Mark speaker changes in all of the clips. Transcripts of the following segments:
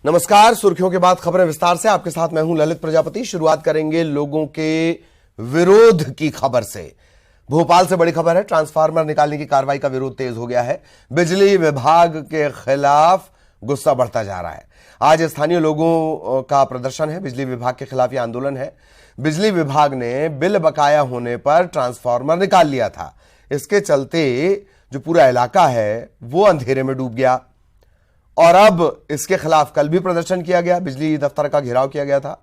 Speaker 1: नमस्कार। सुर्खियों के बाद खबरें विस्तार से। आपके साथ मैं हूं ललित प्रजापति। शुरुआत करेंगे लोगों के विरोध की खबर से। भोपाल से बड़ी खबर है, ट्रांसफार्मर निकालने की कार्रवाई का विरोध तेज हो गया है। बिजली विभाग के खिलाफ गुस्सा बढ़ता जा रहा है। आज स्थानीय लोगों का प्रदर्शन है। बिजली विभाग के खिलाफ यह आंदोलन है। बिजली विभाग ने बिल बकाया होने पर ट्रांसफार्मर निकाल लिया था। इसके चलते जो पूरा इलाका है वो अंधेरे में डूब गया और अब इसके खिलाफ कल भी प्रदर्शन किया गया, बिजली दफ्तर का घेराव किया गया था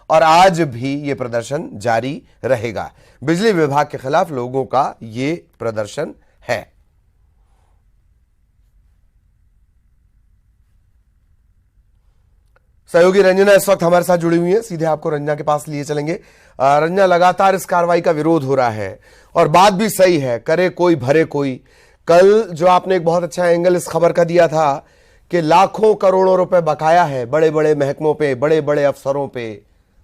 Speaker 1: और आज भी यह प्रदर्शन जारी रहेगा। बिजली विभाग के खिलाफ लोगों का यह प्रदर्शन है। सहयोगी रंजना इस वक्त हमारे साथ जुड़ी हुई है, सीधे आपको रंजना के पास लिए चलेंगे। रंजना, लगातार इस कार्रवाई का विरोध हो रहा है और बात भी सही है, करे कोई भरे कोई। कल जो आपने एक बहुत अच्छा एंगल इस खबर का दिया था कि लाखों करोड़ों रुपए बकाया है बड़े बड़े महकमों पे, बड़े बड़े अफसरों पे,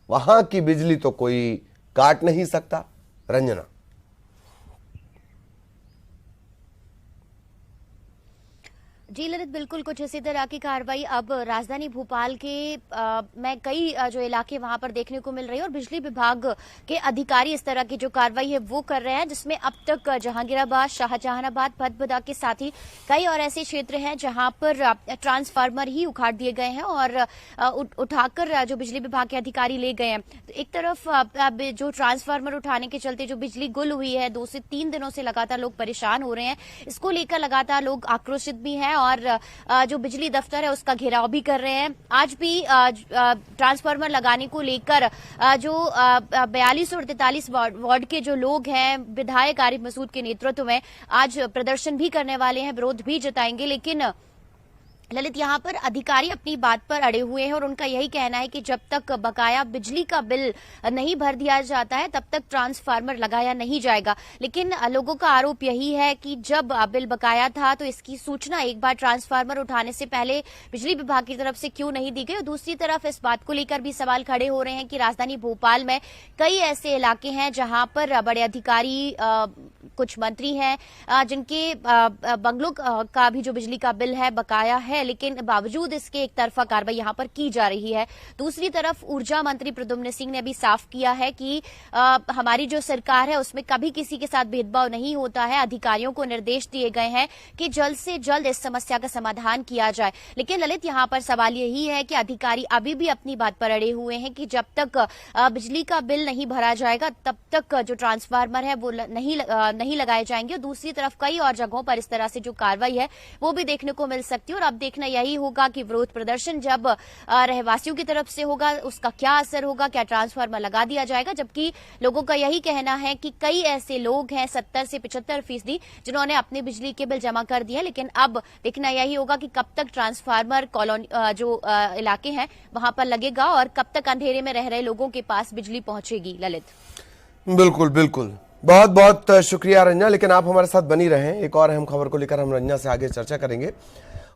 Speaker 1: वहां की बिजली तो कोई काट नहीं सकता। रंजना,
Speaker 2: जी ललित, बिल्कुल कुछ इसी तरह की कार्रवाई अब राजधानी भोपाल के में कई जो इलाके वहां पर देखने को मिल रही है और बिजली विभाग के अधिकारी इस तरह की जो कार्रवाई है वो कर रहे हैं, जिसमें अब तक जहांगीराबाद, शाहजहानाबाद, भदभदा के साथ ही कई और ऐसे क्षेत्र हैं जहां पर ट्रांसफार्मर ही उखाड़ दिए गए हैं और उठाकर जो बिजली विभाग के अधिकारी ले गए हैं। तो एक तरफ जो ट्रांसफार्मर उठाने के चलते जो बिजली गुल हुई है, 2 से 3 दिनों से लगातार लोग परेशान हो रहे हैं। इसको लेकर लगातार लोग आक्रोशित भी हैं और जो बिजली दफ्तर है उसका घेराव भी कर रहे हैं। आज भी ट्रांसफार्मर लगाने को लेकर जो 42 और 43 वार्ड के जो लोग हैं, विधायक आरिफ मसूद के नेतृत्व में आज प्रदर्शन भी करने वाले हैं, विरोध भी जताएंगे। लेकिन ललित, यहाँ पर अधिकारी अपनी बात पर अड़े हुए हैं और उनका यही कहना है कि जब तक बकाया बिजली का बिल नहीं भर दिया जाता है तब तक ट्रांसफार्मर लगाया नहीं जाएगा। लेकिन लोगों का आरोप यही है कि जब बिल बकाया था तो इसकी सूचना एक बार ट्रांसफार्मर उठाने से पहले बिजली विभाग की तरफ से क्यों नहीं दी गई। और दूसरी तरफ इस बात को लेकर भी सवाल खड़े हो रहे हैं कि राजधानी भोपाल में कई ऐसे इलाके हैं जहां पर बड़े अधिकारी, कुछ मंत्री हैं जिनके बंगलों का भी जो बिजली का बिल है बकाया है, लेकिन बावजूद इसके एक तरफा कार्रवाई यहां पर की जा रही है। दूसरी तरफ ऊर्जा मंत्री प्रद्युम्न सिंह ने भी साफ किया है कि हमारी जो सरकार है उसमें कभी किसी के साथ भेदभाव नहीं होता है। अधिकारियों को निर्देश दिए गए हैं कि जल्द से जल्द इस समस्या का समाधान किया जाए। लेकिन ललित, यहां पर सवाल यही है कि अधिकारी अभी भी अपनी बात पर अड़े हुए हैं कि जब तक बिजली का बिल नहीं भरा जाएगा तब तक जो ट्रांसफार्मर है वो नहीं लगाए जाएंगे। और दूसरी तरफ कई और जगहों पर इस तरह से जो कार्रवाई है वो भी देखने को मिल सकती है और अब देखना यही होगा कि विरोध प्रदर्शन जब रहवासियों की तरफ से होगा उसका क्या असर होगा, क्या ट्रांसफार्मर लगा दिया जाएगा। जबकि लोगों का यही कहना है कि कई ऐसे लोग हैं 70 से 75% जिन्होंने अपने बिजली के बिल जमा कर दिए, लेकिन अब देखना यही होगा कि कब तक ट्रांसफार्मर कॉलोनी जो इलाके हैं वहां पर लगेगा और कब तक अंधेरे में रह रहे लोगों के पास बिजली पहुंचेगी। ललित,
Speaker 1: बिल्कुल बिल्कुल, बहुत बहुत शुक्रिया रंजना। लेकिन आप हमारे साथ बनी रहें, एक और अहम खबर को लेकर हम रंजना से आगे चर्चा करेंगे।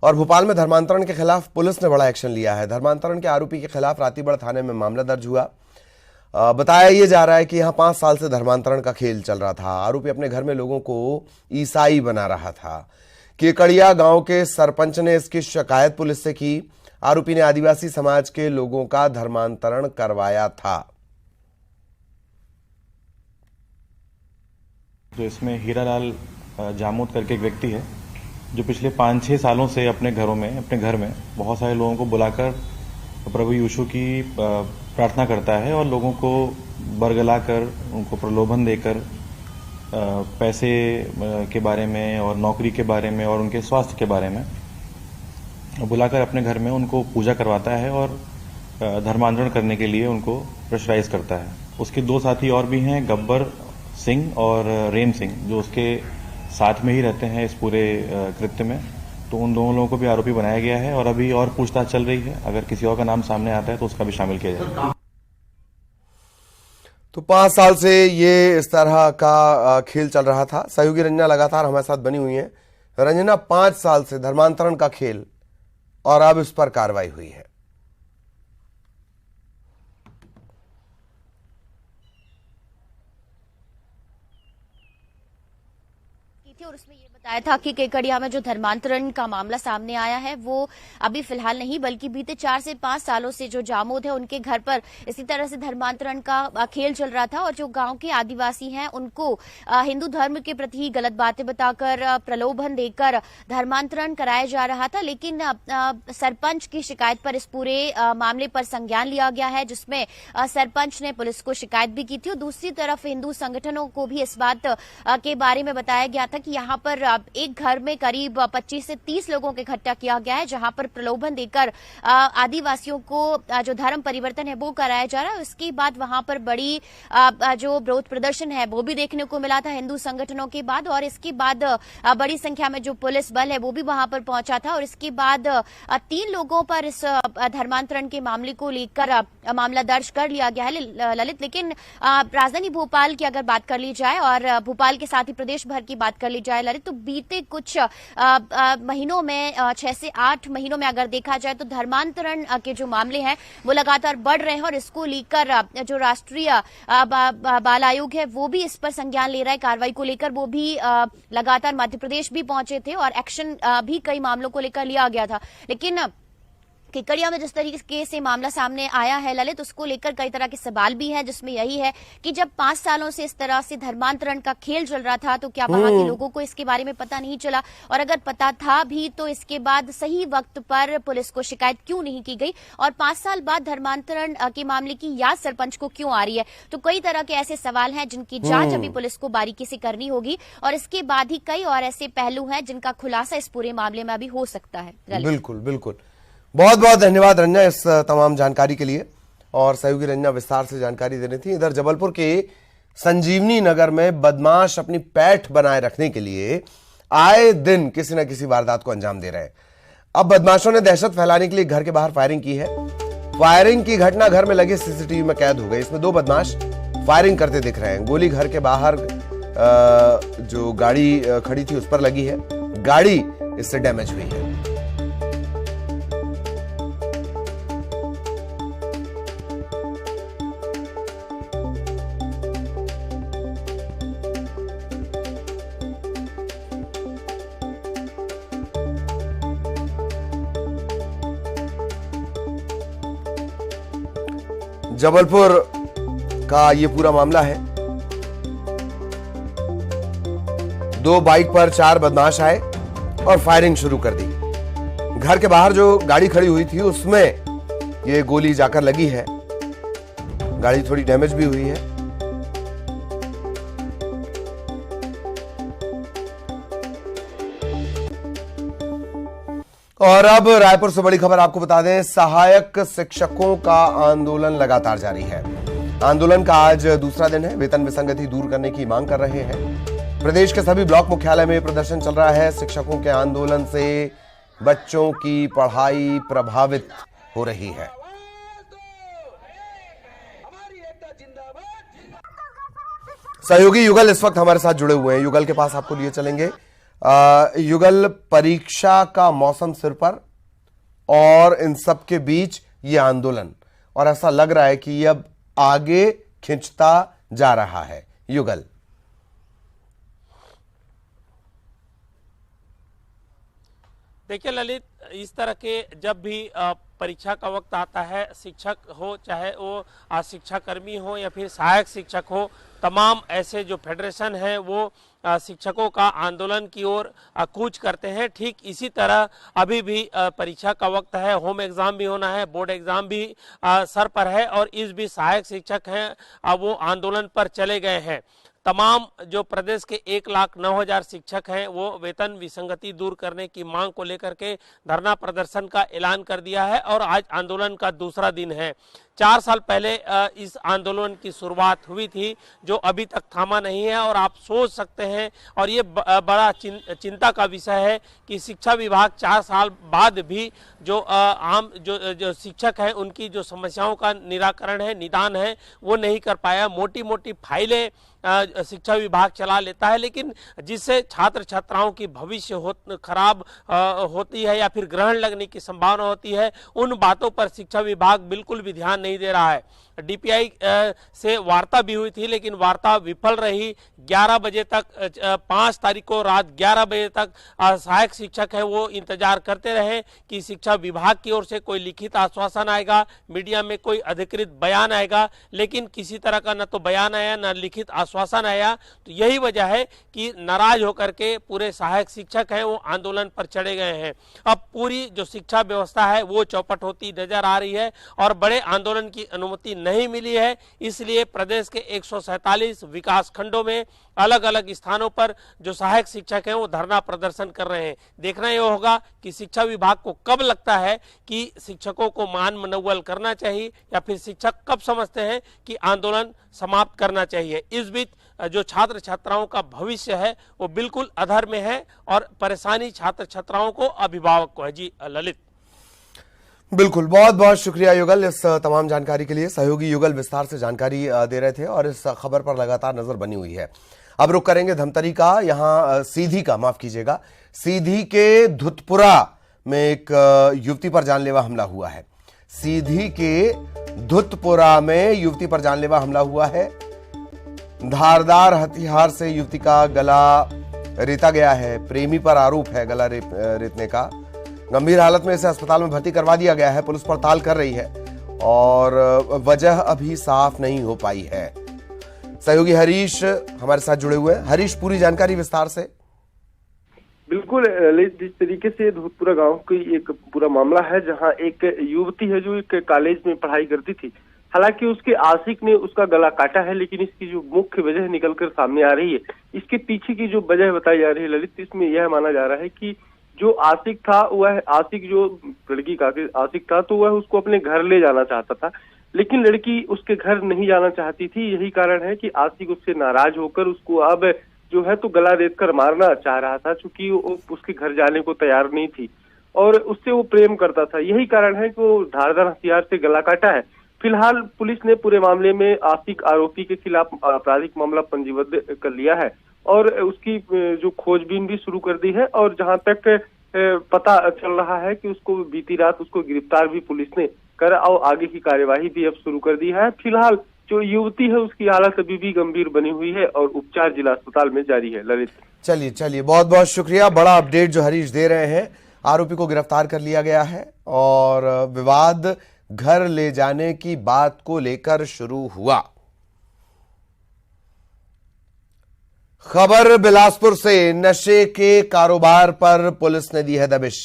Speaker 1: और भोपाल में धर्मांतरण के खिलाफ पुलिस ने बड़ा एक्शन लिया है। धर्मांतरण के आरोपी के खिलाफ रातीबड़ थाने में मामला दर्ज हुआ। बताया यह जा रहा है कि यहां 5 साल से धर्मांतरण का खेल चल रहा था। आरोपी अपने घर में लोगों को ईसाई बना रहा था। केकड़िया गांव के सरपंच ने इसकी शिकायत पुलिस से की। आरोपी ने आदिवासी समाज के लोगों का धर्मांतरण करवाया था।
Speaker 3: तो इसमें हीरालाल जामोद करके एक व्यक्ति है जो पिछले 5-6 सालों से अपने घर में बहुत सारे लोगों को बुलाकर प्रभु यीशु की प्रार्थना करता है और लोगों को बरगलाकर, उनको प्रलोभन देकर पैसे के बारे में और नौकरी के बारे में और उनके स्वास्थ्य के बारे में बुलाकर अपने घर में उनको पूजा करवाता है और धर्मांतरण करने के लिए उनको प्रेशराइज करता है। उसके 2 साथी और भी हैं, गब्बर सिंह और रेम सिंह, जो उसके साथ में ही रहते हैं इस पूरे कृत्य में। तो उन दोनों लोगों को भी आरोपी बनाया गया है और अभी और पूछताछ चल रही है। अगर किसी और का नाम सामने आता है तो उसका भी शामिल किया जाएगा।
Speaker 1: तो 5 साल से ये इस तरह का खेल चल रहा था। सहयोगी रंजना लगातार हमारे साथ बनी हुई है। रंजना, 5 साल से धर्मांतरण का खेल और अब इस पर कार्रवाई हुई है।
Speaker 2: और उसमें ये बताया था कि केकड़िया में जो धर्मांतरण का मामला सामने आया है वो अभी फिलहाल नहीं बल्कि बीते 4 से 5 सालों से जो जामोद है उनके घर पर इसी तरह से धर्मांतरण का खेल चल रहा था और जो गांव के आदिवासी हैं उनको हिंदू धर्म के प्रति गलत बातें बताकर प्रलोभन देकर धर्मांतरण कराया जा रहा था। लेकिन सरपंच की शिकायत पर इस पूरे मामले पर संज्ञान लिया गया है जिसमें सरपंच ने पुलिस को शिकायत भी की थी और दूसरी तरफ हिंदू संगठनों को भी इस बात के बारे में बताया गया था कि यहाँ पर एक घर में करीब 25 से 30 लोगों को इकट्ठा किया गया है जहां पर प्रलोभन देकर आदिवासियों को जो धर्म परिवर्तन है वो कराया जा रहा है। उसके बाद वहां पर बड़ी जो विरोध प्रदर्शन है वो भी देखने को मिला था हिंदू संगठनों के बाद और इसके बाद बड़ी संख्या में जो पुलिस बल है वो भी वहां पर पहुंचा था और इसके बाद 3 लोगों पर इस धर्मांतरण के मामले को लेकर मामला दर्ज कर लिया गया है ललित। लेकिन राजधानी भोपाल की अगर बात कर ली जाए और भोपाल के साथ ही प्रदेश भर की बात कर ली जाए ललित तो बीते कुछ महीनों में 6 से 8 महीनों में अगर देखा जाए तो धर्मांतरण के जो मामले हैं वो लगातार बढ़ रहे हैं और इसको लेकर जो राष्ट्रीय बाल आयोग है वो भी इस पर संज्ञान ले रहा है। कार्रवाई को लेकर वो भी लगातार मध्य प्रदेश भी पहुंचे थे और एक्शन भी कई मामलों को लेकर लिया गया था। लेकिन केकड़िया में जिस तरीके से मामला सामने आया है ललित उसको लेकर कई तरह के सवाल भी हैं जिसमें यही है कि जब 5 सालों से इस तरह से धर्मांतरण का खेल चल रहा था तो क्या वहां के लोगों को इसके बारे में पता नहीं चला और अगर पता था भी तो इसके बाद सही वक्त पर पुलिस को शिकायत क्यों नहीं की गई और 5 साल बाद धर्मांतरण के मामले की याद सरपंच को क्यों आ रही है। तो कई तरह के ऐसे सवाल हैं जिनकी जांच अभी पुलिस को बारीकी से करनी होगी और इसके बाद ही कई और ऐसे पहलू हैं जिनका खुलासा इस पूरे मामले में अभी हो सकता है।
Speaker 1: बिल्कुल बिल्कुल, बहुत बहुत धन्यवाद रंजना इस तमाम जानकारी के लिए और सहयोगी रंजना विस्तार से जानकारी दे रही थी। इधर जबलपुर के संजीवनी नगर में बदमाश अपनी पैठ बनाए रखने के लिए आए दिन किसी न किसी वारदात को अंजाम दे रहे हैं। अब बदमाशों ने दहशत फैलाने के लिए घर के बाहर फायरिंग की है। फायरिंग की घटना घर में लगे सीसीटीवी में कैद हो गई। इसमें 2 बदमाश फायरिंग करते दिख रहे हैं। गोली घर के बाहर जो गाड़ी खड़ी थी उस पर लगी है। गाड़ी इससे डैमेज हुई है। जबलपुर का ये पूरा मामला है। 2 बाइक पर 4 बदमाश आए और फायरिंग शुरू कर दी। घर के बाहर जो गाड़ी खड़ी हुई थी उसमें ये गोली जाकर लगी है। गाड़ी थोड़ी डैमेज भी हुई है। और अब रायपुर से बड़ी खबर आपको बता दें, सहायक शिक्षकों का आंदोलन लगातार जारी है। आंदोलन का आज दूसरा दिन है। वेतन विसंगति दूर करने की मांग कर रहे हैं। प्रदेश के सभी ब्लॉक मुख्यालय में प्रदर्शन चल रहा है। शिक्षकों के आंदोलन से बच्चों की पढ़ाई प्रभावित हो रही है। सहयोगी युगल इस वक्त हमारे साथ जुड़े हुए हैं। युगल के पास आपको लिए चलेंगे। युगल, परीक्षा का मौसम सिर पर और इन सब के बीच ये आंदोलन और ऐसा लग रहा है कि ये अब आगे खिंचता जा रहा है। युगल,
Speaker 4: देखिए ललित, इस तरह के जब भी परीक्षा का वक्त आता है, शिक्षक हो चाहे वो शिक्षाकर्मी हो या फिर सहायक शिक्षक हो, तमाम ऐसे जो फेडरेशन है वो शिक्षकों का आंदोलन की ओर कूच करते हैं। ठीक इसी तरह अभी भी परीक्षा का वक्त है, होम एग्जाम भी होना है, बोर्ड एग्जाम भी सर पर है और इस भी सहायक शिक्षक हैं वो आंदोलन पर चले गए हैं। तमाम जो प्रदेश के 1,09,000 शिक्षक हैं वो वेतन विसंगति दूर करने की मांग को लेकर के धरना प्रदर्शन का ऐलान कर दिया है और आज आंदोलन का दूसरा दिन है। 4 साल पहले इस आंदोलन की शुरुआत हुई थी जो अभी तक थमा नहीं है और आप सोच सकते हैं और ये बड़ा चिंता का विषय है कि शिक्षा विभाग 4 साल बाद भी जो आम जो शिक्षक हैं उनकी जो समस्याओं का निराकरण है, निदान है, वो नहीं कर पाया। मोटी मोटी फाइलें शिक्षा विभाग चला लेता है, लेकिन जिससे छात्र छात्राओं की भविष्य खराब होती है या फिर ग्रहण लगने की संभावना होती है, उन बातों पर शिक्षा विभाग बिल्कुल भी ध्यान नहीं दे रहा है। डीपीआई से वार्ता भी हुई थी, लेकिन वार्ता विफल रही। 11 बजे तक 5 तारीख को रात 11 बजे तक सहायक शिक्षक है वो इंतजार करते रहे कि शिक्षा विभाग की ओर से कोई लिखित आश्वासन आएगा, मीडिया में कोई अधिकृत बयान आएगा, लेकिन किसी तरह का न तो बयान आया न लिखित आश्वासन आया। तो यही वजह है कि नाराज होकर के पूरे सहायक शिक्षक हैं वो आंदोलन पर चढ़े गए हैं। अब पूरी जो शिक्षा व्यवस्था है वो चौपट होती नजर आ रही है और बड़े आंदोलन की अनुमति नहीं मिली है। इसलिए प्रदेश के 147 विकास खंडों में अलग अलग स्थानों पर जो सहायक शिक्षक हैं वो धरना प्रदर्शन कर रहे हैं। देखना यह होगा कि शिक्षा विभाग को कब लगता है कि शिक्षकों को मान मनौवल करना चाहिए या फिर शिक्षक कब समझते हैं कि आंदोलन समाप्त करना चाहिए। इस बीच जो छात्र छात्राओं का भविष्य है वो बिल्कुल अधर में है और परेशानी छात्र छात्राओं को, अभिभावक को है। जी ललित।
Speaker 1: बिल्कुल, बहुत बहुत शुक्रिया युगल इस तमाम जानकारी के लिए। सहयोगी युगल विस्तार से जानकारी दे रहे थे और इस खबर पर लगातार नजर बनी हुई है। अब रुक करेंगे धमतरी का, यहां सीधी का, माफ कीजिएगा, सीधी के धुतपुरा में एक युवती पर जानलेवा हमला हुआ है। सीधी के धुतपुरा में युवती पर जानलेवा हमला हुआ है। धारदार हथियार से युवती का गला रेता गया है। प्रेमी पर आरोप है गला रेतने का। गंभीर हालत में इसे अस्पताल में भर्ती करवा दिया गया है। पुलिस पड़ताल कर रही है और वजह अभी साफ नहीं हो पाई है। सहयोगी हरीश हमारे साथ जुड़े हुए हैं। हरीश, पूरी जानकारी विस्तार से।
Speaker 5: बिल्कुल, जिस तरीके से धूतपुरा गांव की एक पूरा मामला है जहां एक युवती है जो एक कॉलेज में पढ़ाई करती थी, हालांकि उसके आशिक ने उसका गला काटा है, लेकिन इसकी जो मुख्य वजह निकलकर सामने आ रही है, इसके पीछे की जो वजह बताई जा रही है ललित, इसमें यह माना जा रहा है कि जो आशिक था वह आशिक जो लड़की का आशिक था तो वह उसको अपने घर ले जाना चाहता था, लेकिन लड़की उसके घर नहीं जाना चाहती थी। यही कारण है कि आशिक उससे नाराज होकर उसको अब जो है तो गला रेत कर मारना चाह रहा था, चूंकि वो उसके घर जाने को तैयार नहीं थी और उससे वो प्रेम करता था। यही कारण है कि वो धारदार हथियार से गला काटा है। फिलहाल पुलिस ने पूरे मामले में आशिक आरोपी के खिलाफ आपराधिक मामला पंजीबद्ध कर लिया है और उसकी जो खोजबीन भी शुरू कर दी है और जहां तक पता चल रहा है कि उसको बीती रात उसको गिरफ्तार भी पुलिस ने कर और आगे की कार्यवाही भी अब शुरू कर दी है। फिलहाल जो युवती है उसकी हालत अभी भी गंभीर बनी हुई है और उपचार जिला अस्पताल में जारी है। ललित,
Speaker 1: चलिए बहुत बहुत शुक्रिया। बड़ा अपडेट जो हरीश दे रहे हैं। आरोपी को गिरफ्तार कर लिया गया है और विवाद घर ले जाने की बात को लेकर शुरू हुआ। खबर बिलासपुर से, नशे के कारोबार पर पुलिस ने दी है दबिश।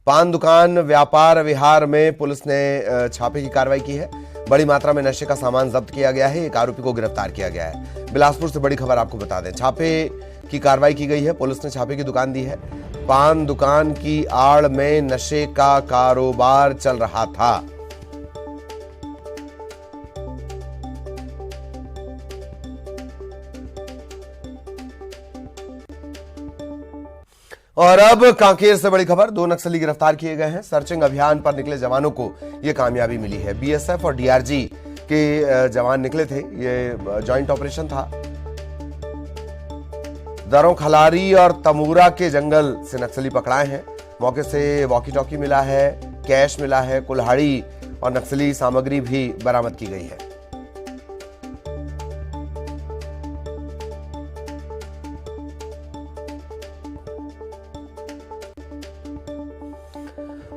Speaker 1: पान दुकान व्यापार विहार में पुलिस ने छापे की कार्रवाई की है। बड़ी मात्रा में नशे का सामान जब्त किया गया है। एक आरोपी को गिरफ्तार किया गया है। बिलासपुर से बड़ी खबर आपको बता दें, छापे की कार्रवाई की गई है। पुलिस ने छापे की दुकान दी है। पान दुकान की आड़ में नशे का कारोबार चल रहा था। और अब कांकेर से बड़ी खबर, 2 नक्सली गिरफ्तार किए गए हैं। सर्चिंग अभियान पर निकले जवानों को यह कामयाबी मिली है। बीएसएफ और डीआरजी के जवान निकले थे। ये जॉइंट ऑपरेशन था। दरों खलारी और तमूरा के जंगल से नक्सली पकड़ाए हैं। मौके से वॉकी टॉकी मिला है, कैश मिला है, कुल्हाड़ी और नक्सली सामग्री भी बरामद की गई है।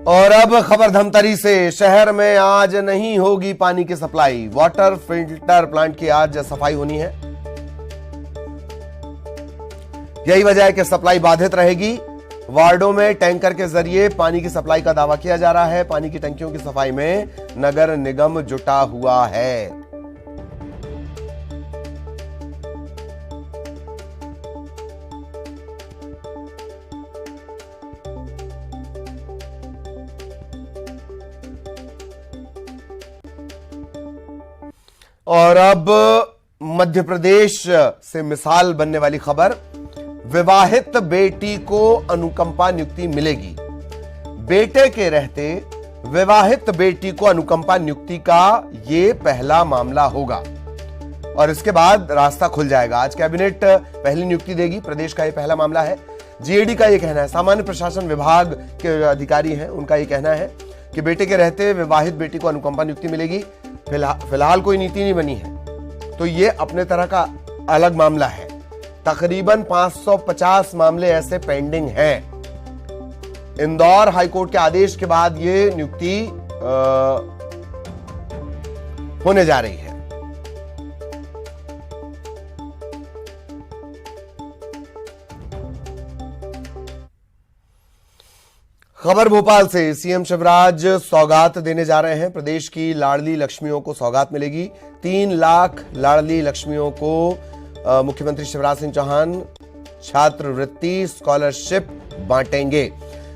Speaker 1: और अब खबर धमतरी से, शहर में आज नहीं होगी पानी की सप्लाई। वाटर फिल्टर प्लांट की आज सफाई होनी है। यही वजह है कि सप्लाई बाधित रहेगी। वार्डों में टैंकर के जरिए पानी की सप्लाई का दावा किया जा रहा है। पानी की टंकियों की सफाई में नगर निगम जुटा हुआ है। और अब मध्य प्रदेश से मिसाल बनने वाली खबर, विवाहित बेटी को अनुकंपा नियुक्ति मिलेगी। बेटे के रहते विवाहित बेटी को अनुकंपा नियुक्ति का ये पहला मामला होगा। और इसके बाद रास्ता खुल जाएगा। आज कैबिनेट पहली नियुक्ति देगी। प्रदेश का यह पहला मामला है। जीएडी का यह कहना है, सामान्य प्रशासन विभाग के अधिकारी हैं, उनका यह कहना है कि बेटे के रहते विवाहित बेटी को अनुकंपा नियुक्ति मिलेगी। फिलहाल कोई नीति नहीं बनी है, तो ये अपने तरह का अलग मामला है। तकरीबन 550 मामले ऐसे पेंडिंग हैं। इंदौर हाईकोर्ट के आदेश के बाद ये नियुक्ति होने जा रही है। खबर भोपाल से, सीएम शिवराज सौगात देने जा रहे हैं। प्रदेश की लाडली लक्ष्मियों को सौगात मिलेगी। 3 लाख लाडली लक्ष्मियों को मुख्यमंत्री शिवराज सिंह चौहान छात्रवृत्ति स्कॉलरशिप बांटेंगे।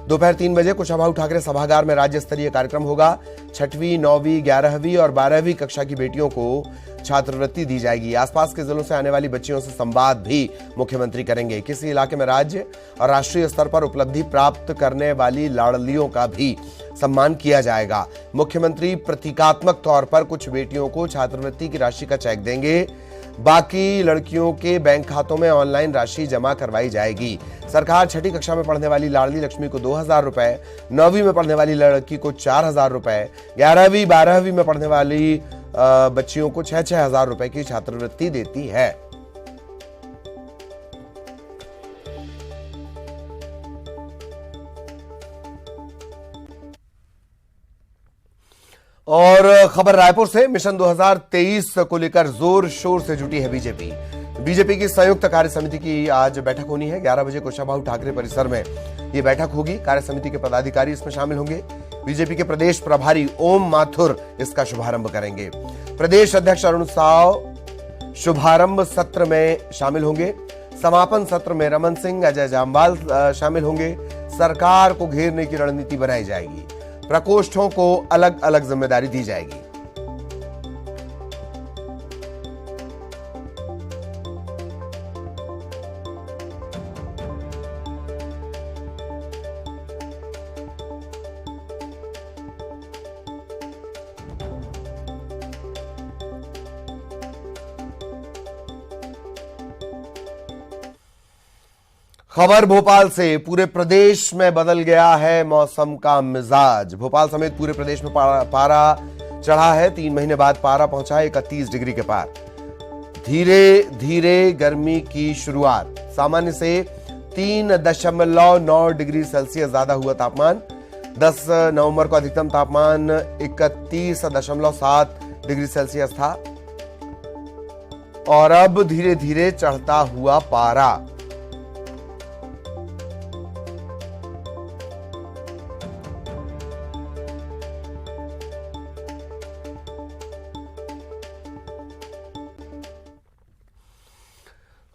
Speaker 1: दोपहर 3 बजे कुशाभाऊ ठाकरे सभागार में राज्य स्तरीय कार्यक्रम होगा। 6वीं, 9वीं, 11वीं और 12वीं कक्षा की बेटियों को छात्रवृत्ति दी जाएगी। आसपास के जिलों से आने वाली बच्चियों से संवाद भी मुख्यमंत्री करेंगे। किसी इलाके में राज्य और राष्ट्रीय स्तर पर उपलब्धि प्राप्त करने वाली लाडलियों का भी सम्मान किया जाएगा। मुख्यमंत्री प्रतीकात्मक तौर पर कुछ बेटियों को छात्रवृत्ति की राशि का चेक देंगे। बाकी लड़कियों के बैंक खातों में ऑनलाइन राशि जमा करवाई जाएगी। सरकार 6ठी कक्षा में पढ़ने वाली लाडली लक्ष्मी को 2000 रुपए, 9वीं में पढ़ने वाली लड़की को 4000 रुपए, 11वीं, 12वीं में पढ़ने वाली बच्चियों को 6-6 हजार रुपए की छात्रवृत्ति देती है। और खबर रायपुर से, मिशन 2023 को लेकर जोर शोर से जुटी है बीजेपी। बीजेपी की संयुक्त कार्य समिति की आज बैठक होनी है। 11 बजे कुशाभाऊ ठाकरे परिसर में यह बैठक होगी। कार्य समिति के पदाधिकारी इसमें शामिल होंगे। बीजेपी के प्रदेश प्रभारी ओम माथुर इसका शुभारंभ करेंगे। प्रदेश अध्यक्ष अरुण साव शुभारंभ सत्र में शामिल होंगे। समापन सत्र में रमन सिंह, अजय जामवाल शामिल होंगे। सरकार को घेरने की रणनीति बनाई जाएगी। प्रकोष्ठों को अलग अलग जिम्मेदारी दी जाएगी। खबर भोपाल से, पूरे प्रदेश में बदल गया है मौसम का मिजाज। भोपाल समेत पूरे प्रदेश में पारा चढ़ा है। 3 महीने बाद पारा पहुंचा है 31 डिग्री के पार। धीरे धीरे गर्मी की शुरुआत। सामान्य से 3.9 डिग्री सेल्सियस ज्यादा हुआ तापमान। 10 नवंबर को अधिकतम तापमान 31.7 डिग्री सेल्सियस था और अब धीरे धीरे चढ़ता हुआ पारा।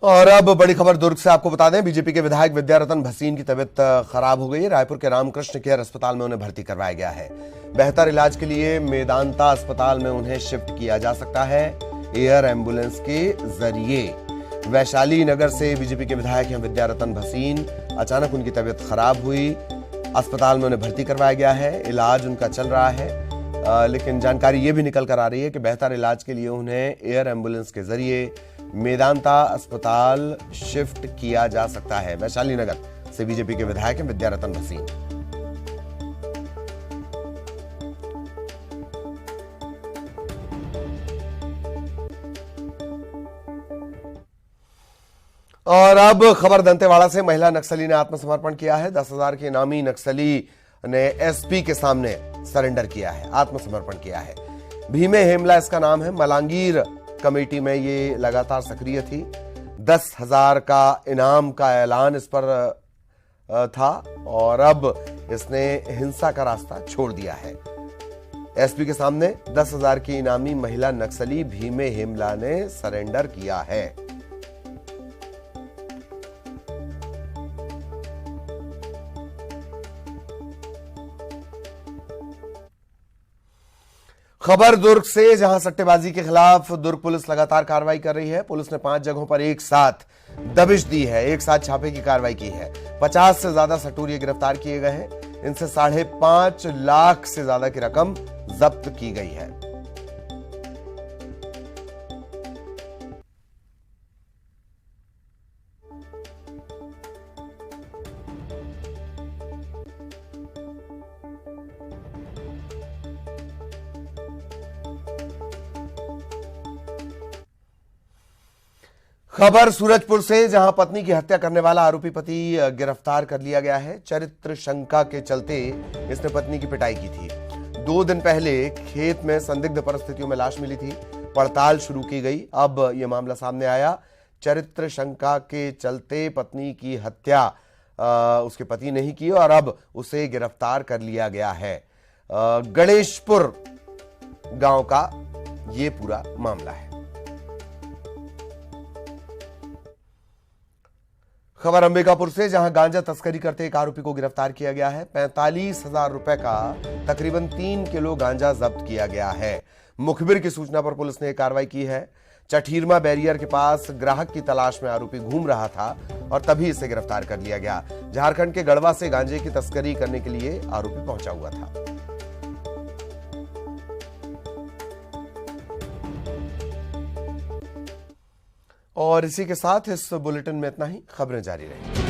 Speaker 1: और अब बड़ी खबर दुर्ग से आपको बता दें, बीजेपी के विधायक विद्यारतन भसीन की तबीयत खराब हो गई है। रायपुर के रामकृष्ण केयर अस्पताल में उन्हें भर्ती करवाया गया है। बेहतर इलाज के लिए मेदांता अस्पताल में उन्हें शिफ्ट किया जा सकता है एयर एम्बुलेंस के जरिए। वैशाली नगर से बीजेपी के विधायक हैं विद्यारतन भसीन। अचानक उनकी तबीयत खराब हुई, अस्पताल में उन्हें भर्ती करवाया गया है। इलाज उनका चल रहा है, लेकिन जानकारी ये भी निकल कर आ रही है कि बेहतर इलाज के लिए उन्हें एयर एम्बुलेंस के जरिए मेदांता अस्पताल शिफ्ट किया जा सकता है। वैशाली नगर से बीजेपी के विधायक हैं विद्यारतन भसीन। और अब खबर दंतेवाड़ा से, महिला नक्सली ने आत्मसमर्पण किया है। 10,000 के इनामी नक्सली ने एसपी के सामने सरेंडर किया है, आत्मसमर्पण किया है। भीमे हेमला इसका नाम है। मलांगीर कमेटी में ये लगातार सक्रिय थी। 10,000 का इनाम का ऐलान इस पर था और अब इसने हिंसा का रास्ता छोड़ दिया है। एसपी के सामने 10,000 की इनामी महिला नक्सली भीमे हेमला ने सरेंडर किया है। खबर दुर्ग से, जहां सट्टेबाजी के खिलाफ दुर्ग पुलिस लगातार कार्रवाई कर रही है। पुलिस ने 5 जगहों पर एक साथ दबिश दी है, एक साथ छापे की कार्रवाई की है। 50 से ज्यादा सटोरिये गिरफ्तार किए गए हैं। इनसे 5.5 लाख से ज्यादा की रकम जब्त की गई है। खबर सूरजपुर से, जहां पत्नी की हत्या करने वाला आरोपी पति गिरफ्तार कर लिया गया है। चरित्र शंका के चलते इसने पत्नी की पिटाई की थी। 2 दिन पहले खेत में संदिग्ध परिस्थितियों में लाश मिली थी। पड़ताल शुरू की गई। अब यह मामला सामने आया। चरित्र शंका के चलते पत्नी की हत्या उसके पति ने ही की और अब उसे गिरफ्तार कर लिया गया है। गणेशपुर गांव का यह पूरा मामला है। खबर अंबिकापुर से, जहां गांजा तस्करी करते एक आरोपी को गिरफ्तार किया गया है। 45,000 रुपए का तकरीबन 3 किलो गांजा जब्त किया गया है। मुखबिर की सूचना पर पुलिस ने कार्रवाई की है। चठीरमा बैरियर के पास ग्राहक की तलाश में आरोपी घूम रहा था और तभी इसे गिरफ्तार कर लिया गया। झारखंड के गढ़वा से गांजे की तस्करी करने के लिए आरोपी पहुंचा हुआ था। और इसी के साथ इस बुलेटिन में इतना ही। खबरें जारी रहेंगी।